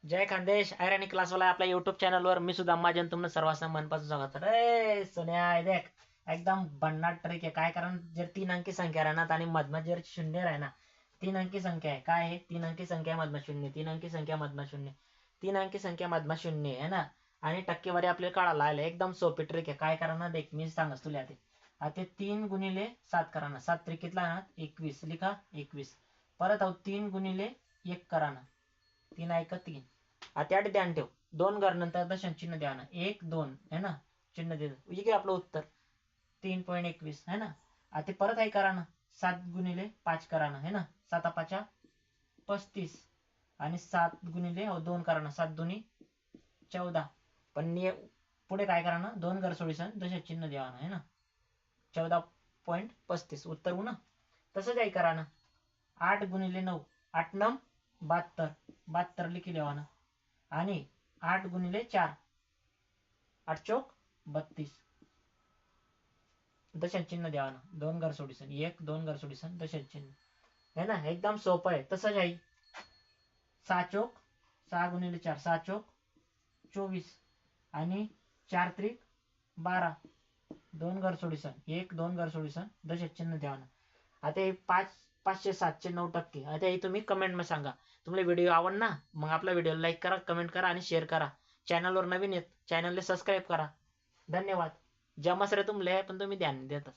जय खानदेश ऐराणी क्लासवाला आपल्या युट्यूब चॅनलवर मी सुद्धा माझ्या तुमनं सर्वांना मनपासून स्वागत रे सोन्या देख एकदम भन्नाट ट्रिक आहे. काय कारण जर 3 अंकी संख्या राहणार आणि मधमा जर शून्य राहणार 3 अंकी संख्या आहे. काय आहे 3 अंकी संख्या मधमा शून्य 3 अंकी संख्या मधमा शून्य 3 अंकी संख्या मधमा शून्य आहे ना. आणि टक्केवारी आपल्याला काढायला आले. एकदम सोपी ट्रिक आहे. काय करणार देख मी सांगस तुला आता 3 गुणिले 7 करा ना. 7 त्रिकेतला ना 21 लिखा 21. परत 3 गुणिले 1 करा ना. 3 एक 3. आता ध्यान ठेव 2 घर नंतर दशांश चिन्ह द्या ना. 1 2 है ना चिन्ह दे. ये आपलं उत्तर 3.21 है ना. आता परत आहे करा ना. 7 गुणिले 5 करा ना है ना. 7 5 35 आणि 7 गुणिले 2 करा ना. 7 2 14. पण पुढे काय करा ना 2 घर सोडीसन दशांश चिन्ह द्यावा ना है ना. 14.35 उत्तर हो ना. तसंच आहे करा ना. 8 गुणिले 9 8 9 72 72 लिखी द्यावा ना. आणि 8 गुणिले 4 8 चौक 32 दशांश चिन्ह द्यावा ना. 2 घर सोडीसन 1 2 घर सोडीसन दशांश चिन्ह है ना. एकदम सोपं आहे. तसंच आहे 6 चौक 6 गुणिले 4 6 चौक 24 आणि 4 त्रिक 12 2 घर सोडीसन 1 2 घर सोडीसन दशांश चिन्ह द्यावा ना. आता हे 500 700 9%. आता हे तुम्ही कमेंटमध्ये सांगा. तुम्हाला व्हिडिओ आवडला मग आपला व्हिडिओ लाईक करा, कमेंट करा आणि शेअर करा. चॅनलवर नवीन आहेत चॅनलला सबस्क्राईब करा. धन्यवाद. जमस रे तुमले पण तुम्ही ध्यान देतच.